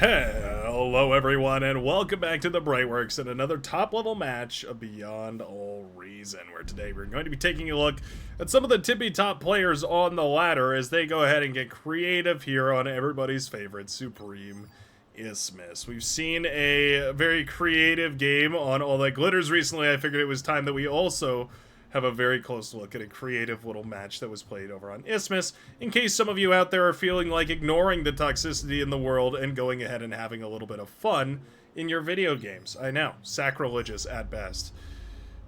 Hello everyone and welcome back to the Brightworks and another top level match of Beyond All Reason, where today we're going to be taking a look at some of the tippy top players on the ladder as they go ahead and get creative here on everybody's favorite Supreme Isthmus. We've seen a very creative game on All That Glitters recently. I figured it was time that we also have a very close look at a creative little match that was played over on Isthmus, in case some of you out there are feeling like ignoring the toxicity in the world and going ahead and having a little bit of fun in your video games. I know, sacrilegious at best.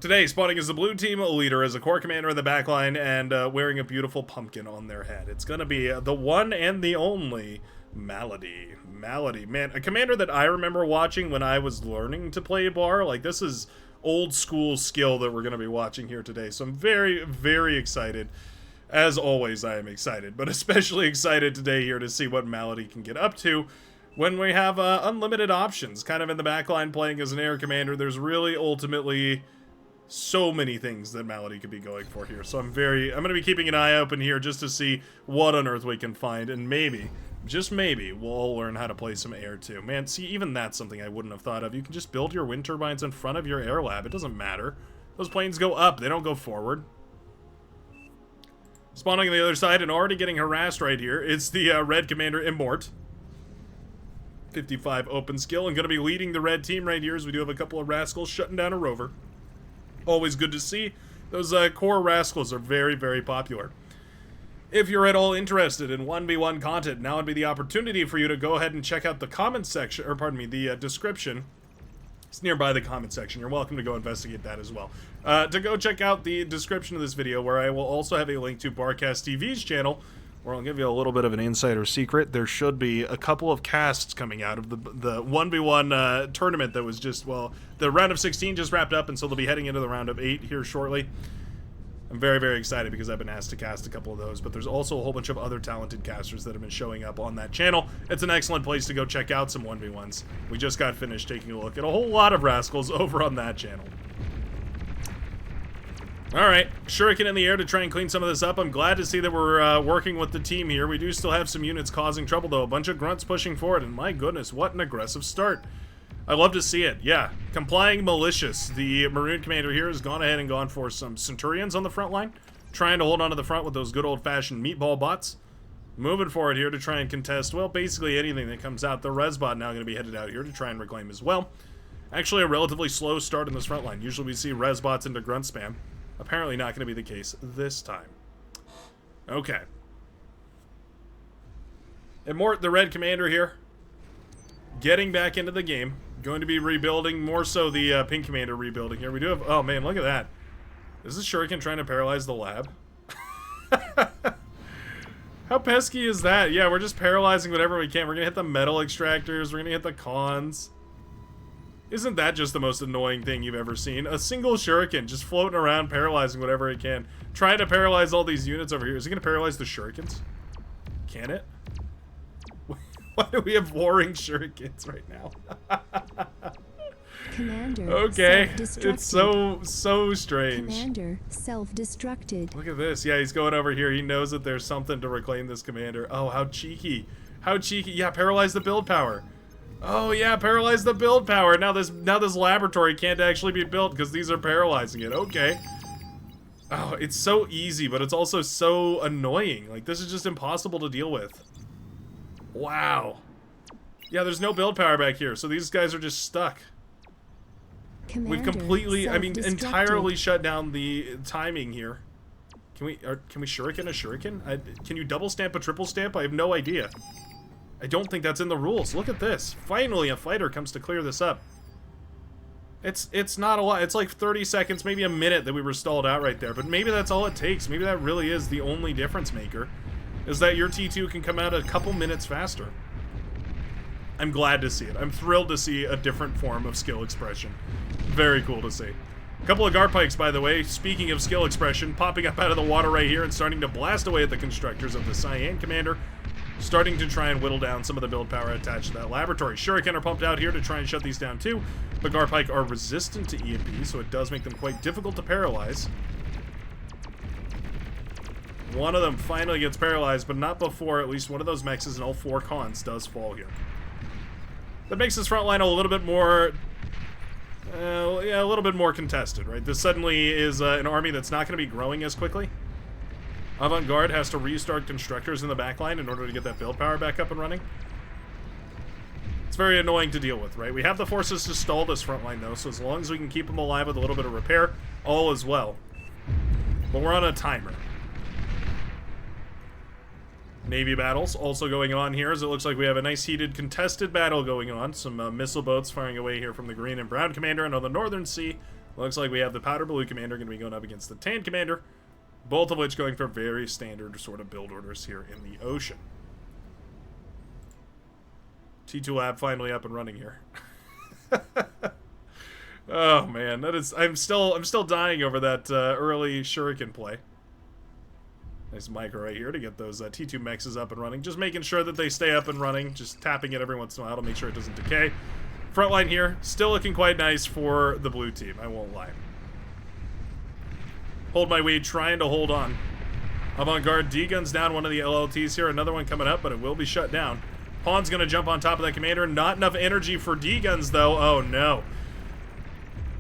Today, spawning as the blue team leader, as a core commander in the backline, and wearing a beautiful pumpkin on their head. It's gonna be the one and the only Malady. Malady, man, a commander that I remember watching when I was learning to play bar. Like, this is old school skill that we're going to be watching here today. So I'm very, very excited. As always, I am excited, but especially excited today here to see what Malady can get up to when we have unlimited options. Kind of in the backline playing as an air commander, there's really ultimately so many things that Malady could be going for here. So I'm going to be keeping an eye open here just to see what on earth we can find, and maybe, just maybe, we'll all learn how to play some air too. Man, see, even that's something I wouldn't have thought of. You can just build your wind turbines in front of your air lab. It doesn't matter. Those planes go up, they don't go forward. Spawning on the other side and already getting harassed right here, it's the red commander Immort. 55 open skill, and going to be leading the red team right here as we do have a couple of rascals shutting down a rover. Always good to see. Those core rascals are very, very popular. If you're at all interested in 1v1 content, now would be the opportunity for you to go ahead and check out the comment section, or pardon me, the description. It's nearby the comment section. You're welcome to go investigate that as well. To go check out the description of this video, where I will also have a link to Barcast TV's channel, where I'll give you a little bit of an insider secret. There should be a couple of casts coming out of the 1v1 tournament that was just, well, the round of 16 just wrapped up, and so they'll be heading into the round of 8 here shortly. I'm very, very excited because I've been asked to cast a couple of those, but there's also a whole bunch of other talented casters that have been showing up on that channel. It's an excellent place to go check out some 1v1s. We just got finished taking a look at a whole lot of rascals over on that channel. Alright, shuriken in the air to try and clean some of this up. I'm glad to see that we're working with the team here. We do still have some units causing trouble, though. A bunch of grunts pushing forward, and my goodness, what an aggressive start. I love to see it. Yeah, complying malicious. The Maroon commander here has gone ahead and gone for some Centurions on the front line, trying to hold on to the front with those good old-fashioned meatball bots. Moving forward here to try and contest, well, basically anything that comes out. The res bot now going to be headed out here to try and reclaim as well. Actually, a relatively slow start in this front line. Usually we see res bots into grunt spam. Apparently not going to be the case this time. Okay. Immort, the red commander here, getting back into the game. Going to be rebuilding, more so the pink commander rebuilding here. We do have, oh man, look at that. Is this shuriken trying to paralyze the lab? How pesky is that? Yeah, we're just paralyzing whatever we can. We're gonna hit the metal extractors, we're gonna hit the cons. Isn't that just the most annoying thing you've ever seen? A single shuriken just floating around, paralyzing whatever it can. Trying to paralyze all these units over here. Is it gonna paralyze the shurikens? Can it? Why do we have warring shurikens right now? Commander, okay, it's so strange. Commander, self-destructed. Look at this. Yeah, he's going over here. He knows that there's something to reclaim this commander. Oh, how cheeky. How cheeky. Yeah, paralyze the build power. Oh yeah, paralyze the build power. Now this laboratory can't actually be built because these are paralyzing it. Okay. Oh, it's so easy, but it's also so annoying. Like, this is just impossible to deal with. Wow. Yeah, there's no build power back here, so these guys are just stuck. Commander, We've completely, I mean, entirely shut down the timing here. Can we shuriken a shuriken? Can you double stamp a triple stamp? I have no idea. I don't think that's in the rules. Look at this. Finally, a fighter comes to clear this up. It's not a lot. It's like 30 seconds, maybe a minute that we were stalled out right there, but maybe that's all it takes. Maybe that really is the only difference maker, is that your T2 can come out a couple minutes faster. I'm glad to see it. I'm thrilled to see a different form of skill expression. Very cool to see. A couple of Garpikes, by the way, speaking of skill expression, popping up out of the water right here and starting to blast away at the constructors of the Cyan commander, starting to try and whittle down some of the build power attached to that laboratory. Shuriken are pumped out here to try and shut these down too. The Garpike are resistant to EMP, so it does make them quite difficult to paralyze. One of them finally gets paralyzed, but not before at least one of those mexes and all 4 cons does fall here. that makes this front line a little bit more, yeah, a little bit more contested, right? This suddenly is an army that's not going to be growing as quickly. Avant-Garde has to restart constructors in the backline in order to get that build power back up and running. It's very annoying to deal with, right? We have the forces to stall this front line, though, so as long as we can keep them alive with a little bit of repair, all is well. But we're on a timer. Navy battles also going on here, as it looks like we have a nice heated contested battle going on. Some missile boats firing away here from the green and brown commander, and on the northern sea, looks like we have the powder blue commander going to be going up against the tan commander, both of which going for very standard sort of build orders here in the ocean. T2 lab finally up and running here. Oh man, that is, I'm still dying over that early shuriken play. Nice micro right here to get those T2 mexes up and running. Just making sure that they stay up and running. Just tapping it every once in a while to make sure it doesn't decay. Front line here, still looking quite nice for the blue team, I won't lie. Hold my weed, trying to hold on. Avant-Garde D-guns down one of the LLTs here. Another one coming up, but it will be shut down. Pawn's going to jump on top of that commander. Not enough energy for D-guns, though. Oh, no.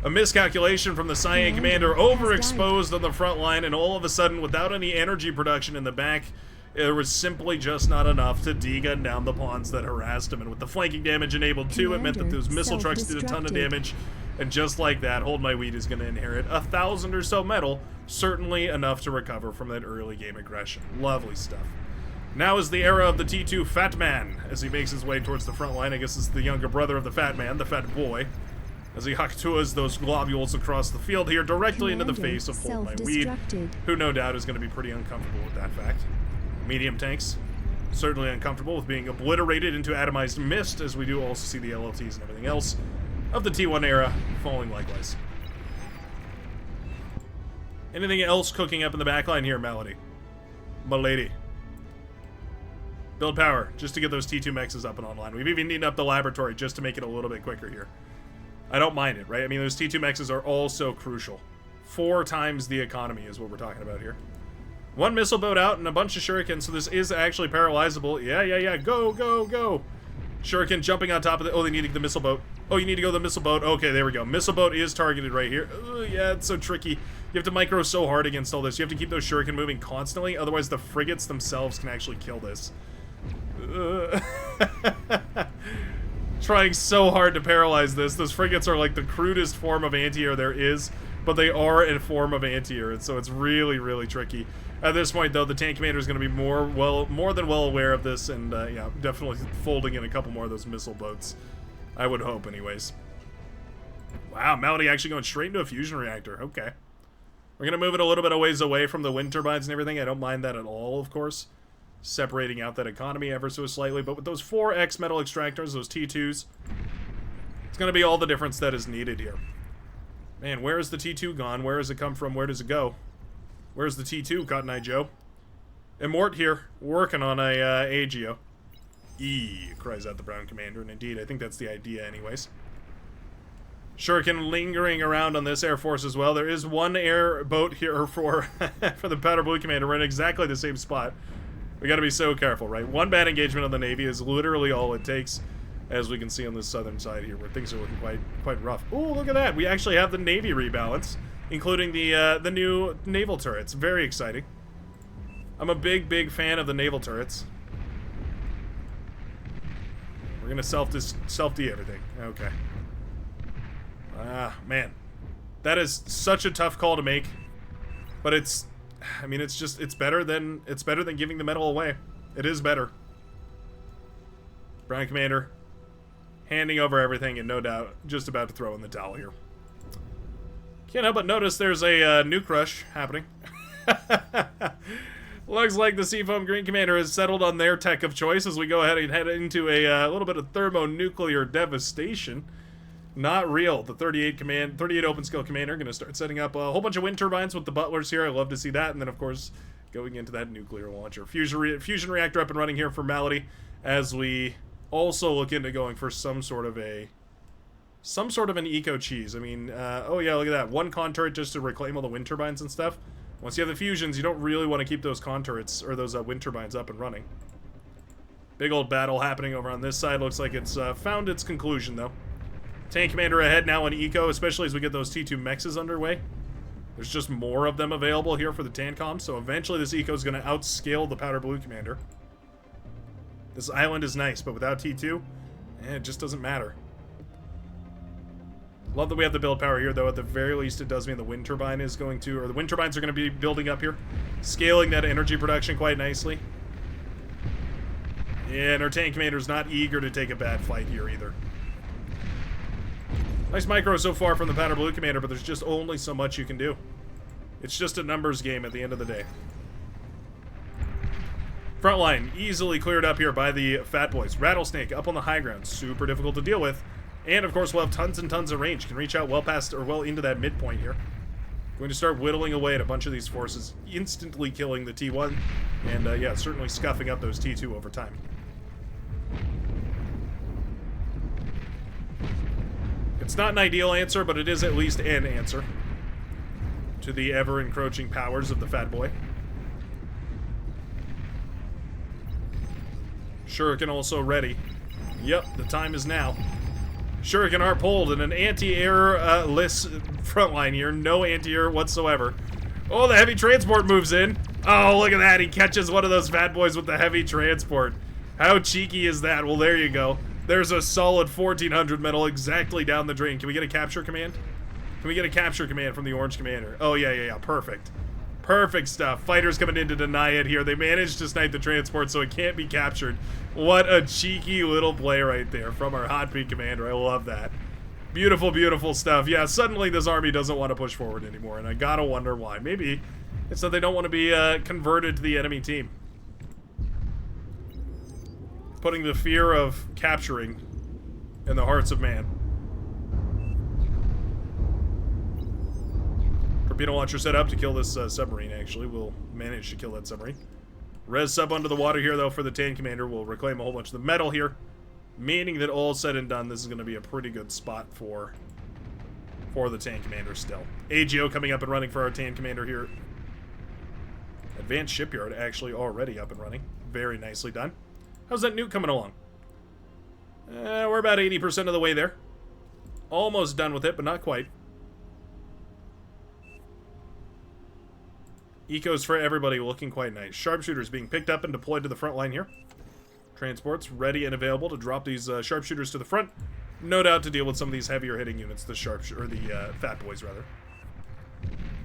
A miscalculation from the Cyan commander, overexposed on the front line, and all of a sudden, without any energy production in the back, there was simply just not enough to D-gun down the pawns that harassed him. And with the flanking damage enabled too, it meant that those missile trucks did a ton of damage. And just like that, Hold My Weed is going to inherit 1,000 or so metal, certainly enough to recover from that early game aggression. Lovely stuff. Now is the era of the T2 Fat Man, as he makes his way towards the front line. I guess it's the younger brother of the Fat Man, the Fat Boy. As he hakutuas those globules across the field here, directly into the face of Hold My Weed, who no doubt is going to be pretty uncomfortable with that fact. Medium tanks, certainly uncomfortable with being obliterated into atomized mist, as we do also see the LLTs and everything else of the T1 era falling likewise. Anything else cooking up in the backline here, Melody? Milady. Build power, just to get those T2 mexes up and online. We've even neatened up the laboratory just to make it a little bit quicker here. I don't mind it, right? I mean, those T2 mexes are all so crucial. 4 times the economy is what we're talking about here. One missile boat out and a bunch of shurikens, so this is actually paralyzable. Yeah. Go. Shuriken jumping on top of the... Oh, they need the missile boat. Oh, you need to go to the missile boat. Okay, there we go. Missile boat is targeted right here. Yeah, it's so tricky. You have to micro so hard against all this. You have to keep those shuriken moving constantly, otherwise the frigates themselves can actually kill this. Trying so hard to paralyze this. Those frigates are like the crudest form of anti-air there is, but they are a form of anti-air, and so it's really, really tricky. At this point, though, the tank commander is going to be more than well aware of this, and yeah, definitely folding in a couple more of those missile boats. I would hope, anyways. Wow, Melody actually going straight into a fusion reactor. Okay. We're going to move it a little bit of ways away from the wind turbines and everything. I don't mind that at all, of course. Separating out that economy ever so slightly, but with those 4X metal extractors, those T2s, it's going to be all the difference that is needed here. Man, where is the T2 gone? Where does it come from? Where does it go? Where's the T2, Cotton Eye Joe? Immort here, working on a AGO. Cries out the brown commander, and indeed, I think that's the idea anyways. Shuriken lingering around on this Air Force as well. There is one air boat here for, for the powder blue commander. We're in exactly the same spot. We gotta be so careful, right? One bad engagement on the Navy is literally all it takes, as we can see on the southern side here, where things are looking quite rough. Ooh, look at that! We actually have the Navy rebalance, including the new naval turrets. Very exciting. I'm a big fan of the naval turrets. We're gonna self-D everything. Okay. Ah, man. That is such a tough call to make, but it's... I mean, it's better than giving the metal away. It is better. Brown Commander handing over everything, and no doubt just about to throw in the towel here. Can't help but notice there's a nuke rush happening. Looks like the Seafoam Green Commander has settled on their tech of choice as we go ahead and head into a little bit of thermonuclear devastation. Not real. The 38 open skill commander going to start setting up a whole bunch of wind turbines with the butlers here. I love to see that. And then, of course, going into that nuclear launcher. Fusion reactor up and running here for Malady, as we also look into going for some sort of an eco cheese. I mean, oh yeah, look at that. One con turret just to reclaim all the wind turbines and stuff. Once you have the fusions, you don't really want to keep those con turrets or those wind turbines up and running. Big old battle happening over on this side. Looks like it's found its conclusion, though. Tank commander ahead now on eco, especially as we get those T2 mexes underway. There's just more of them available here for the Tancom, so eventually this eco is going to outscale the powder blue commander. This island is nice, but without T2, it just doesn't matter. Love that we have the build power here, though. At the very least, it does mean the wind turbine is going to, or the wind turbines are going to be building up here, scaling that energy production quite nicely. And our tank commander is not eager to take a bad fight here either. Nice micro so far from the powder blue commander, but there's just only so much you can do. It's just a numbers game at the end of the day. Front line easily cleared up here by the fat boys. Rattlesnake up on the high ground, super difficult to deal with. And of course we'll have tons and tons of range. Can reach out well past, or well into that midpoint here. Going to start whittling away at a bunch of these forces, instantly killing the T1. And yeah, certainly scuffing up those T2 over time. It's not an ideal answer, but it is at least an answer to the ever-encroaching powers of the fat boy. Shuriken also ready. Yep, the time is now. Shuriken are pulled in an anti-air-less front line here. No anti-air whatsoever. Oh, the heavy transport moves in. Oh, look at that. He catches one of those fat boys with the heavy transport. How cheeky is that? Well, there you go. There's a solid 1400 metal exactly down the drain. Can we get a capture command? Can we get a capture command from the orange commander? Oh, yeah. Perfect. Perfect stuff. Fighters coming in to deny it here. They managed to snipe the transport, so it can't be captured. What a cheeky little play right there from our hot pink commander. I love that. Beautiful, beautiful stuff. Yeah, suddenly this army doesn't want to push forward anymore, and I gotta wonder why. Maybe it's that they don't want to be converted to the enemy team. Putting the fear of capturing in the hearts of man. Torpedo launcher set up to kill this submarine, actually. We'll manage to kill that submarine. Res sub under the water here, though, for the tank commander. We'll reclaim a whole bunch of the metal here. Meaning that all said and done, this is going to be a pretty good spot for the tank commander still. AGO coming up and running for our tank commander here. Advanced shipyard actually already up and running. Very nicely done. How's that nuke coming along? We're about 80% of the way there. Almost done with it, but not quite. Ecos for everybody looking quite nice. Sharpshooters being picked up and deployed to the front line here. Transports ready and available to drop these sharpshooters to the front. No doubt to deal with some of these heavier hitting units, the fat boys rather.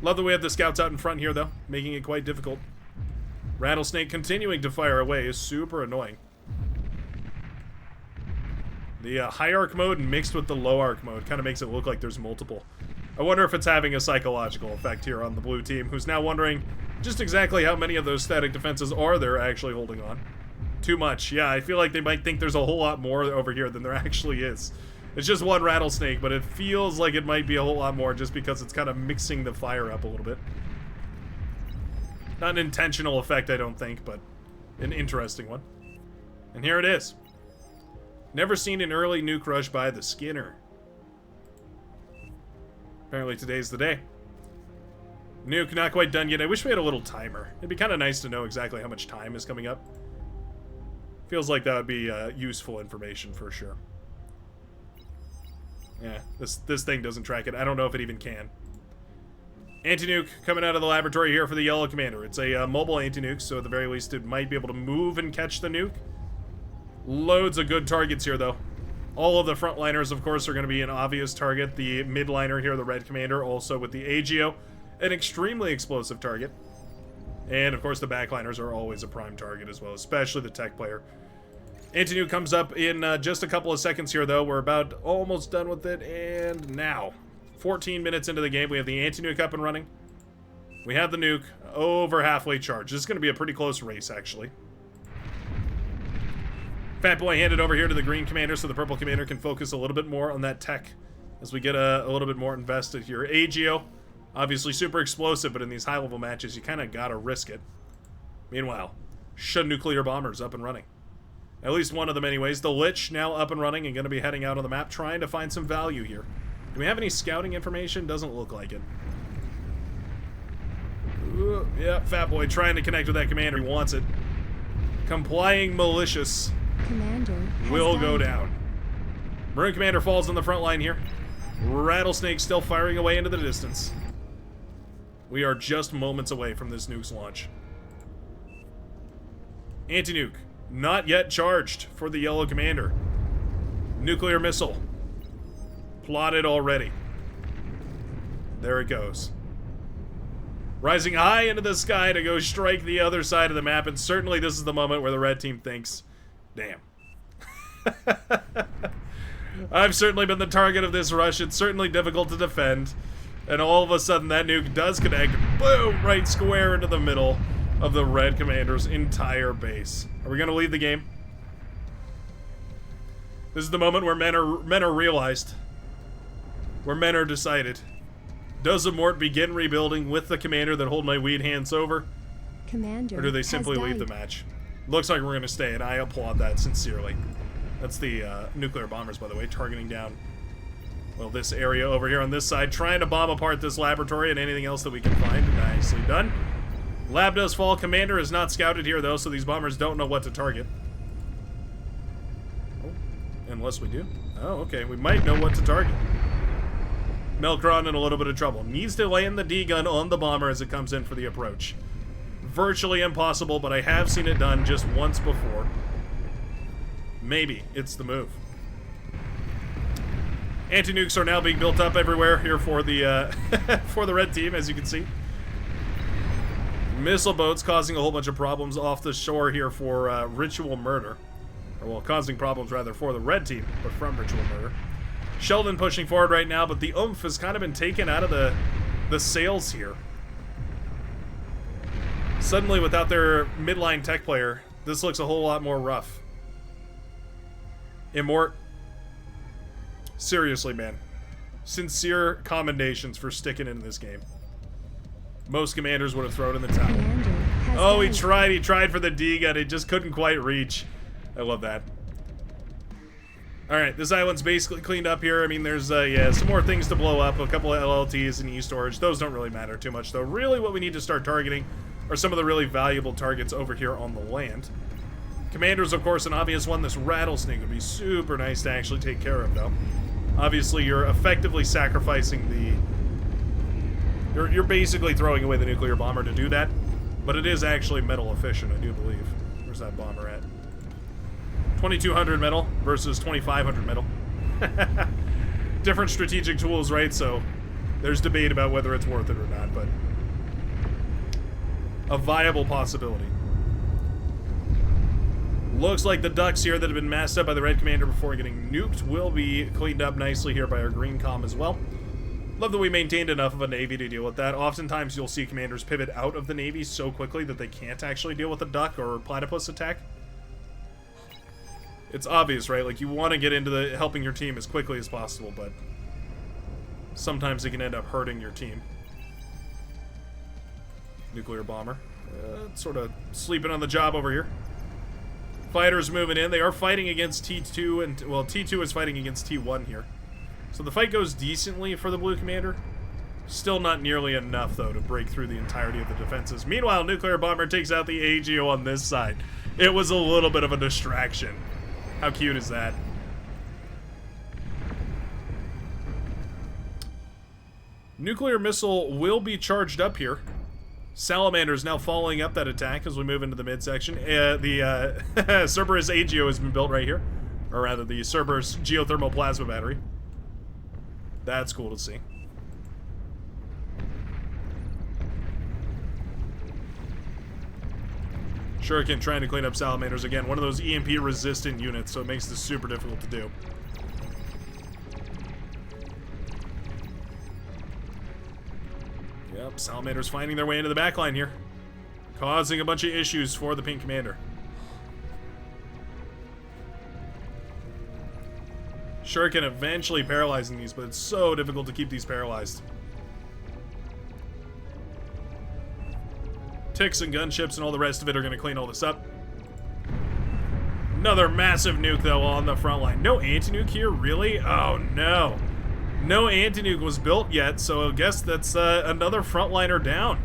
Love that we have the scouts out in front here though, making it quite difficult. Rattlesnake continuing to fire away is super annoying. The high arc mode mixed with the low arc mode kind of makes it look like there's multiple. I wonder if it's having a psychological effect here on the blue team, who's now wondering just exactly how many of those static defenses are there actually holding on. Too much. Yeah, I feel like they might think there's a whole lot more over here than there actually is. It's just one rattlesnake, but it feels like it might be a whole lot more just because it's kind of mixing the fire up a little bit. Not an intentional effect, I don't think, but an interesting one. And here it is. Never seen an early nuke rush by the Skinner. Apparently today's the day. Nuke not quite done yet. I wish we had a little timer. It'd be kind of nice to know exactly how much time is coming up. Feels like that would be useful information for sure. Yeah, this thing doesn't track it. I don't know if it even can. Anti-Nuke coming out of the laboratory here for the yellow commander. It's a mobile anti-nuke, so at the very least it might be able to move and catch the nuke. Loads of good targets here, though. All of the frontliners, of course, are going to be an obvious target. The midliner here, the red commander, also with the AGO, an extremely explosive target. And, of course, the backliners are always a prime target as well, especially the tech player. Anti-Nuke comes up in just a couple of seconds here, though. We're about almost done with it, and now, 14 minutes into the game, we have the Anti-Nuke up and running. We have the nuke over halfway charged. This is going to be a pretty close race, actually. Fat Boy handed over here to the green commander so the purple commander can focus a little bit more on that tech as we get a little bit more invested here. AGO, obviously super explosive, but in these high-level matches, you kind of got to risk it. Meanwhile, Shun nuclear bombers up and running. At least one of them anyways. The Lich now up and running and going to be heading out on the map trying to find some value here. Do we have any scouting information? Doesn't look like it. Ooh, yeah, Fat Boy trying to connect with that commander. He wants it. Complying malicious. Commander has will go died. down. Maroon Commander falls on the front line here. Rattlesnake still firing away into the distance. We are just moments away from this nuke's launch. Anti-Nuke, not yet charged for the yellow commander. Nuclear missile. Plotted already. There it goes. Rising high into the sky to go strike the other side of the map, and certainly this is the moment where the red team thinks, damn. I've certainly been the target of this rush. It's certainly difficult to defend. And all of a sudden that nuke does connect. Boom! Right square into the middle of the red commander's entire base. Are we going to leave the game? This is the moment where men are realized. Where men are decided. Does Amort begin rebuilding with the commander that hold my weed hands over? Commander Or do they simply has leave the died. match? Looks like we're going to stay, and I applaud that sincerely. That's the nuclear bombers, by the way, targeting down, well, this area over here on this side, trying to bomb apart this laboratory and anything else that we can find. Nicely done. Lab does fall. Commander is not scouted here, though, so these bombers don't know what to target. Oh, unless we do. Oh, okay. We might know what to target. Melkron in a little bit of trouble. Needs to land the D-gun on the bomber as it comes in for the approach. Virtually impossible, but I have seen it done just once before. Maybe it's the move. Anti-nukes are now being built up everywhere here for the for the red team, as you can see. Missile boats causing a whole bunch of problems off the shore here for ritual murder. Or, well, causing problems rather for the red team, but from ritual murder. Sheldon pushing forward right now, but the oomph has kind of been taken out of the sails here. Suddenly, without their midline tech player, this looks a whole lot more rough. Immort, seriously, man. Sincere commendations for sticking in this game. Most commanders would have thrown in the towel. Commander has Oh, died. he tried for the D-gun, it just couldn't quite reach. I love that. Alright, this island's basically cleaned up here. I mean, there's, yeah, some more things to blow up. A couple of LLTs and E-storage. Those don't really matter too much, though. Really, what we need to start targeting are some of the really valuable targets over here on the land. Commander's, of course, an obvious one. This rattlesnake would be super nice to actually take care of, though. Obviously, you're effectively sacrificing the... You're basically throwing away the nuclear bomber to do that. But it is actually metal efficient, I do believe. Where's that bomber at? 2200 metal versus 2500 metal. Different strategic tools, right? So there's debate about whether it's worth it or not, but a viable possibility. Looks like the ducks here that have been masked up by the red commander before getting nuked will be cleaned up nicely here by our green comm as well. Love that we maintained enough of a navy to deal with that. Oftentimes you'll see commanders pivot out of the navy so quickly that they can't actually deal with a duck or platypus attack. It's obvious, right? Like, you want to get into the helping your team as quickly as possible, but sometimes it can end up hurting your team. Nuclear bomber. Sort of sleeping on the job over here. Fighters moving in. They are fighting against T2, and, well, T2 is fighting against T1 here. So the fight goes decently for the blue commander. Still not nearly enough, though, to break through the entirety of the defenses. Meanwhile, nuclear bomber takes out the AGO on this side. It was a little bit of a distraction. How cute is that? Nuclear missile will be charged up here. Salamander is now following up that attack as we move into the midsection. The Cerberus AGO has been built right here. Or rather, the Cerberus geothermal plasma battery. That's cool to see. Shuriken trying to clean up salamanders again. One of those EMP resistant units, so it makes this super difficult to do. Yep, salamanders finding their way into the backline here, causing a bunch of issues for the pink commander. Shuriken eventually paralyzing these, but it's so difficult to keep these paralyzed. Ticks and gunships and all the rest of it are going to clean all this up. Another massive nuke, though, on the front line. No anti-nuke here? Really? Oh, no. No anti-nuke was built yet, so I guess that's another frontliner down.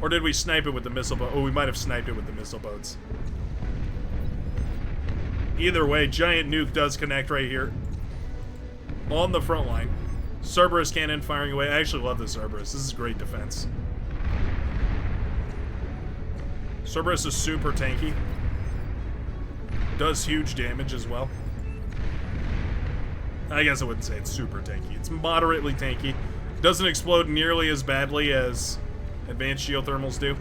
Or did we snipe it with the missile boat? Oh, we might have sniped it with the missile boats. Either way, giant nuke does connect right here. On the front line. Cerberus cannon firing away. I actually love this Cerberus. This is great defense. Cerberus is super tanky. Does huge damage as well. I guess I wouldn't say it's super tanky. It's moderately tanky. Doesn't explode nearly as badly as advanced geothermals do.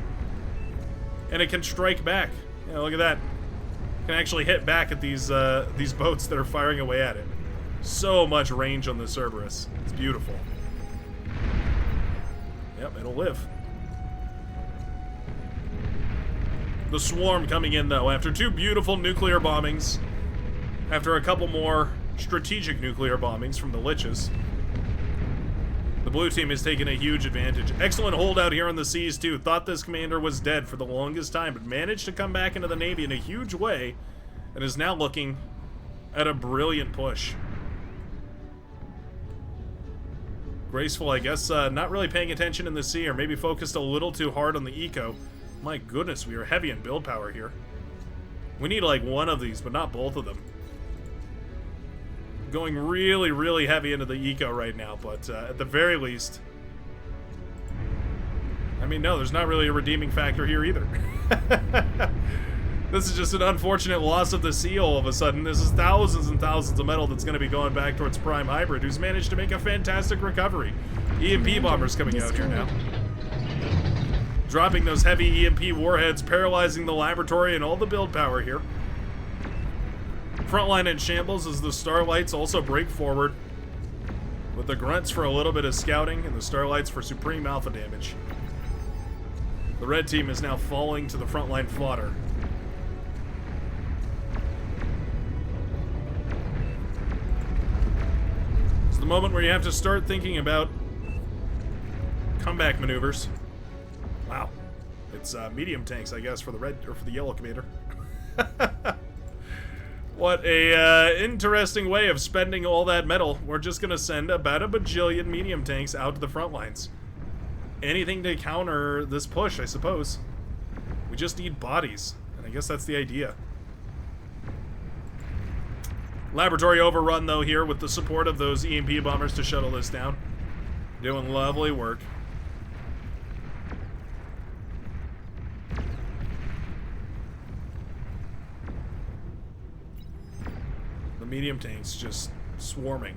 And it can strike back. Yeah, look at that. It can actually hit back at these boats that are firing away at it. So much range on the Cerberus. It's beautiful. Yep, it'll live. The swarm coming in, though, after 2 beautiful nuclear bombings. After a couple more strategic nuclear bombings from the Liches. The blue team has taken a huge advantage. Excellent holdout here on the seas, too. Thought this commander was dead for the longest time, but managed to come back into the Navy in a huge way, and is now looking at a brilliant push. Graceful, I guess, not really paying attention in the sea, or maybe focused a little too hard on the eco. My goodness, we are heavy in build power here. We need, like, one of these, but not both of them. Going really, really heavy into the eco right now, but at the very least... I mean, no, there's not really a redeeming factor here either. This is just an unfortunate loss of the sea all of a sudden. This is thousands and thousands of metal that's going to be going back towards Prime Hybrid, who's managed to make a fantastic recovery. EMP bombers coming out here now. Dropping those heavy EMP warheads, paralyzing the laboratory and all the build power here. Frontline in shambles as the Starlights also break forward. With the Grunts for a little bit of scouting and the Starlights for supreme alpha damage. The red team is now falling to the frontline fodder. It's the moment where you have to start thinking about comeback maneuvers. Wow. It's medium tanks, I guess, for the red or for the yellow commander. What a interesting way of spending all that metal. We're just gonna send about a bajillion medium tanks out to the front lines. Anything to counter this push, I suppose. We just need bodies, and I guess that's the idea. Laboratory overrun, though, here with the support of those EMP bombers to shuttle this down. Doing lovely work. The medium tanks just swarming.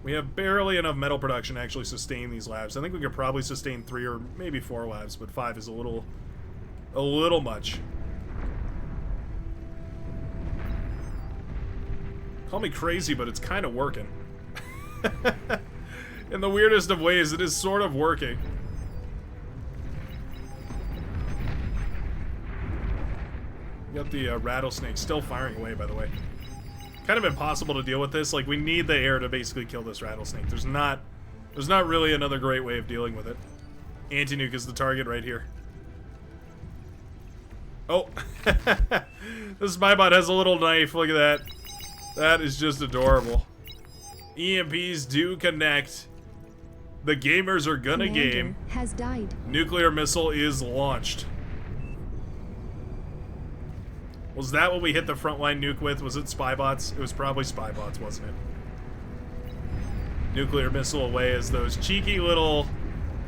We have barely enough metal production to actually sustain these labs. I think we could probably sustain 3 or maybe 4 labs, but 5 is a little much. Call me crazy, but it's kind of working. In the weirdest of ways, it is sort of working. We got the rattlesnake still firing away, by the way. Kind of impossible to deal with this. Like, we need the air to basically kill this rattlesnake. There's not really another great way of dealing with it. Anti-Nuke is the target right here. Oh. This Spybot has a little knife. Look at that. That is just adorable. EMPs do connect. The gamers are gonna game. Has died. Nuclear missile is launched. Was that what we hit the frontline nuke with? Was it Spybots? It was probably Spybots, wasn't it? Nuclear missile away as those cheeky little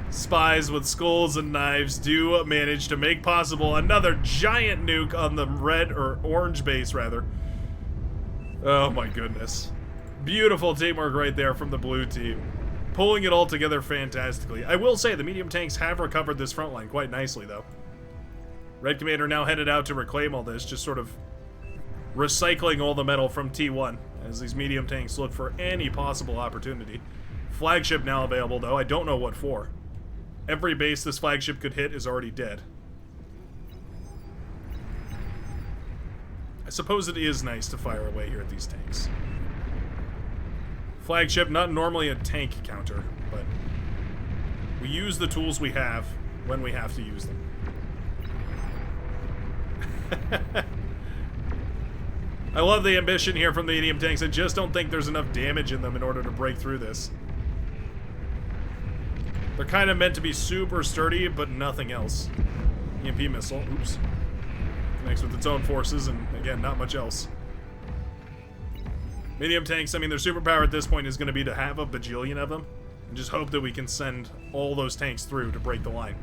spies with skulls and knives do manage to make possible another giant nuke on the red or orange base, rather. Oh my goodness. Beautiful teamwork right there from the blue team. Pulling it all together fantastically. I will say the medium tanks have recovered this front line quite nicely, though. Red Commander now headed out to reclaim all this, just sort of recycling all the metal from T1 as these medium tanks look for any possible opportunity. Flagship now available, though. I don't know what for. Every base this flagship could hit is already dead. I suppose it is nice to fire away here at these tanks. Flagship, not normally a tank counter, but we use the tools we have when we have to use them. I love the ambition here from the medium tanks. I just don't think there's enough damage in them in order to break through this. They're kind of meant to be super sturdy, but nothing else. EMP missile. Oops. Connects with its own forces, and again, not much else. Medium tanks, I mean, their superpower at this point is going to be to have a bajillion of them, and just hope that we can send all those tanks through to break the line.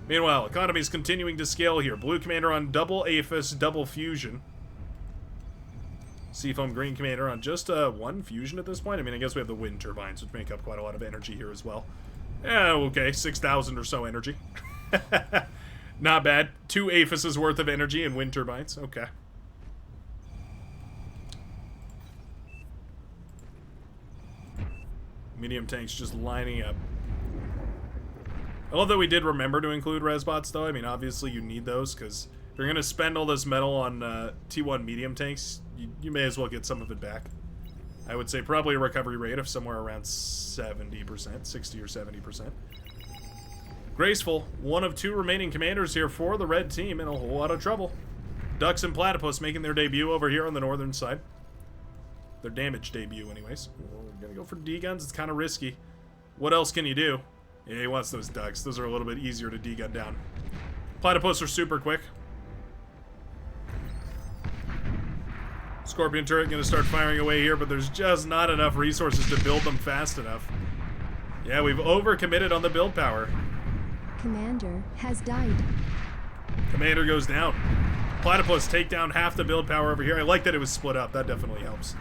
Meanwhile, economy is continuing to scale here. Blue commander on double APHIS, double fusion. Seafoam green commander on just one fusion at this point. I mean, I guess we have the wind turbines, which make up quite a lot of energy here as well. Yeah, okay, 6,000 or so energy. Not bad. 2 APHIS's worth of energy and wind turbines. Okay. Medium tanks just lining up. I love that we did remember to include resbots, though. I mean, obviously you need those, because if you're going to spend all this metal on T1 medium tanks, you may as well get some of it back. I would say probably a recovery rate of somewhere around 70%, 60 or 70%. Graceful, one of 2 remaining commanders here for the red team, in a whole lot of trouble. Ducks and Platypus making their debut over here on the northern side. Their damage debut, anyways. We're going to go for D-guns. It's kind of risky. What else can you do? Yeah, he wants those ducks. Those are a little bit easier to D-gun down. Platypus are super quick. Scorpion turret going to start firing away here, but there's just not enough resources to build them fast enough. Yeah, we've overcommitted on the build power. Commander has died. Commander goes down. Platypus take down half the build power over here. I like that it was split up. That definitely helps.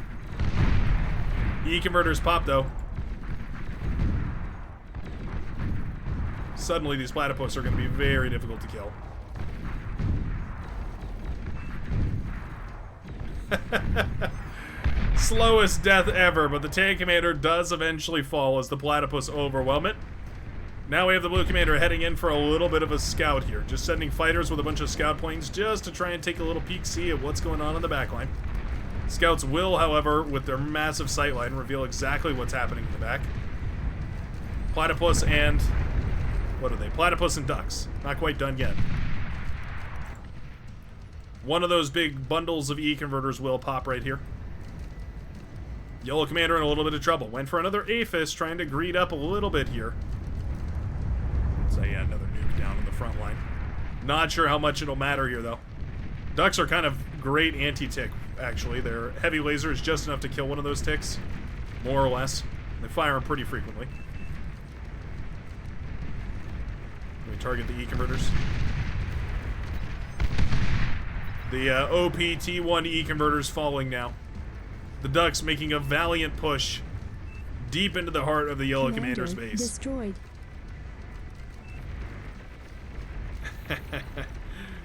E-converters pop, though. Suddenly, these platypus are going to be very difficult to kill. Slowest death ever, but the tank commander does eventually fall as the platypus overwhelm it. Now we have the blue commander heading in for a little bit of a scout here. Just sending fighters with a bunch of scout planes just to try and take a little peek-see at what's going on in the backline. Scouts will, however, with their massive sightline, reveal exactly what's happening in the back. Platypus and... what are they? Platypus and ducks. Not quite done yet. One of those big bundles of E-converters will pop right here. Yellow commander in a little bit of trouble. Went for another APHIS, trying to greed up a little bit here. So yeah, another nuke down in the front line. Not sure how much it'll matter here, though. Ducks are kind of great anti-tick, actually. Their heavy laser is just enough to kill one of those ticks, more or less. They fire them pretty frequently. We target the E-converters. The OP-T1 E-converters falling now. The ducks making a valiant push deep into the heart of the yellow commander's base. Destroyed.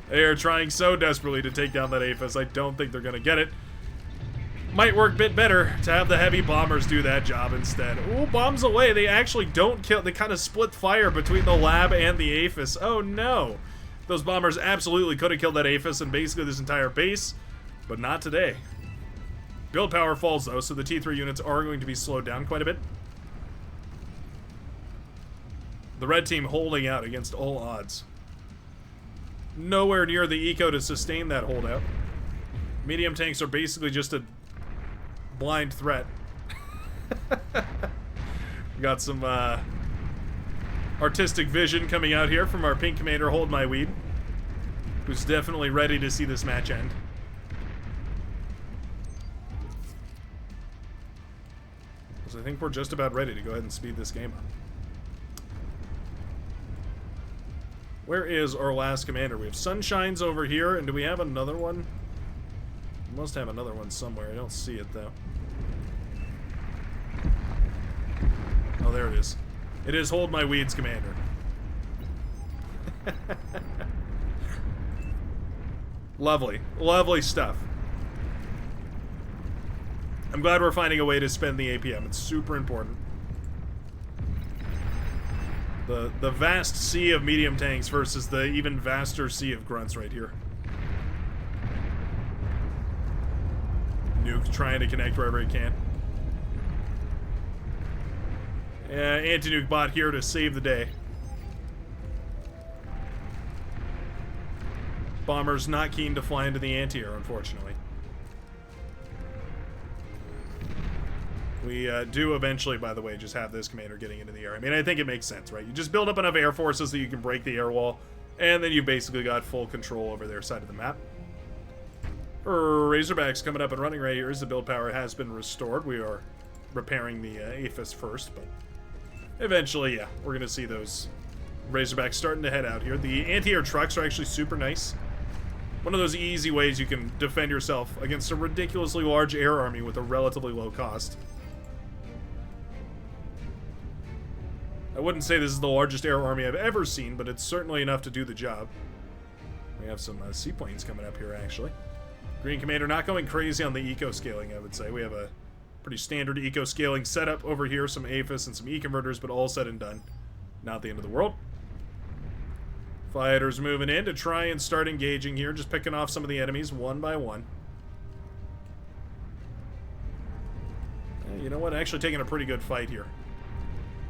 They are trying so desperately to take down that APHIS. I don't think they're going to get it. Might work a bit better to have the heavy bombers do that job instead. Ooh, bombs away. They actually don't kill. They kind of split fire between the lab and the APHIS. Oh, no. Those bombers absolutely could have killed that APHIS and basically this entire base, but not today. Build power falls, though, so the T3 units are going to be slowed down quite a bit. The red team holding out against all odds. Nowhere near the eco to sustain that holdout. Medium tanks are basically just a blind threat. We got some artistic vision coming out here from our pink commander, Hold My Weed, who's definitely ready to see this match end. So I think we're just about ready to go ahead and speed this game up. Where is our last commander? We have Sunshine's over here, and do we have another one? We must have another one somewhere. I don't see it, though. Oh, there it is. It is Hold My Weed's commander. Lovely. Lovely stuff. I'm glad we're finding a way to spend the APM. It's super important. The vast sea of medium tanks versus the even vaster sea of grunts right here. Nuke trying to connect wherever he can. Anti-Nuke bot here to save the day. Bombers not keen to fly into the anti-air, unfortunately. We do eventually, by the way, just have this commander getting into the air. I mean, I think it makes sense, right? You just build up enough air forces that you can break the air wall, And then you've basically got full control over their side of the map. Razorbacks coming up and running right here as the build power has been restored. We are repairing the APHIS first, but eventually, yeah, we're going to see those Razorbacks starting to head out here. The anti-air trucks are actually super nice. One of those easy ways you can defend yourself against a ridiculously large air army with a relatively low cost. I wouldn't say this is the largest air army I've ever seen, but it's certainly enough to do the job. We have some seaplanes coming up here, actually. Green Commander not going crazy on the eco-scaling, I would say. We have a pretty standard eco-scaling setup over here, some APHIS and some E-converters, but all said and done. Not the end of the world. Fighters moving in to try and start engaging here, just picking off some of the enemies one by one. You know what? Actually taking a pretty good fight here.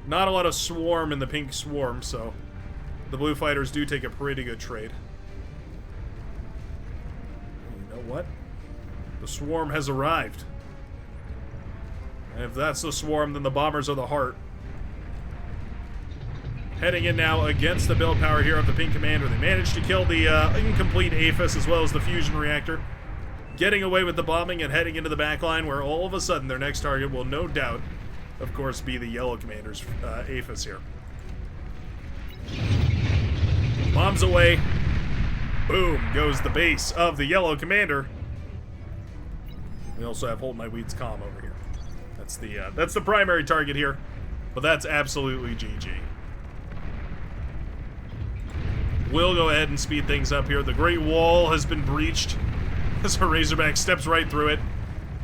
Not a lot of swarm in the pink swarm, so the blue fighters do take a pretty good trade. You know what? The swarm has arrived. And if that's the swarm, then the bombers are the heart. Heading in now against the build power here of the pink commander. They managed to kill the incomplete APHIS as well as the fusion reactor. Getting away with the bombing and heading into the back line where all of a sudden their next target will no doubt, of course, be the yellow commander's APHIS here. Bombs away. Boom goes the base of the yellow commander. We also have Hold My Weeds Calm over here. That's the primary target here, but that's absolutely GG. We'll go ahead and speed things up here. The Great Wall has been breached as our Razorback steps right through it.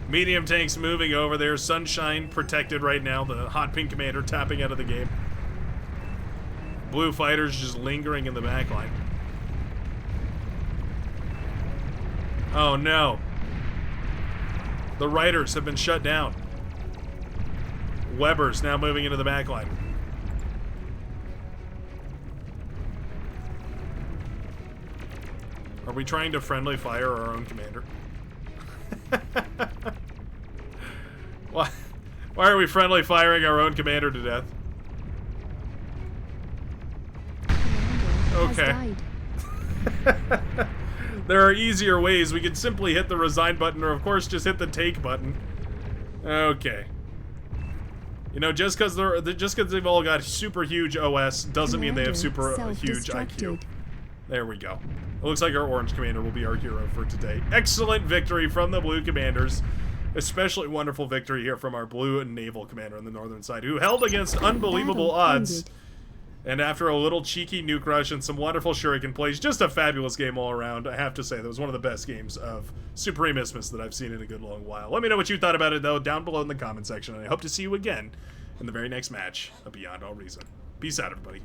Medium tanks moving over there. Sunshine protected right now. The hot pink commander tapping out of the game. Blue fighters just lingering in the back line. Oh no. The Riders have been shut down. Weber's now moving into the back line. Are we trying to friendly fire our own commander? Why are we friendly firing our own commander to death? Okay. There are easier ways. We could simply hit the resign button, or of course just hit the take button. Okay. You know, just because they've all got super huge OS doesn't mean they have super huge IQ. There we go. It looks like our orange commander will be our hero for today. Excellent victory from the blue commanders. Especially wonderful victory here from our blue and naval commander on the northern side, who held against unbelievable odds. And after a little cheeky nuke rush and some wonderful shuriken plays, just a fabulous game all around. I have to say, that was one of the best games of Supreme Isthmus that I've seen in a good long while. Let me know what you thought about it, though, down below in the comment section. And I hope to see you again in the very next match of Beyond All Reason. Peace out, everybody.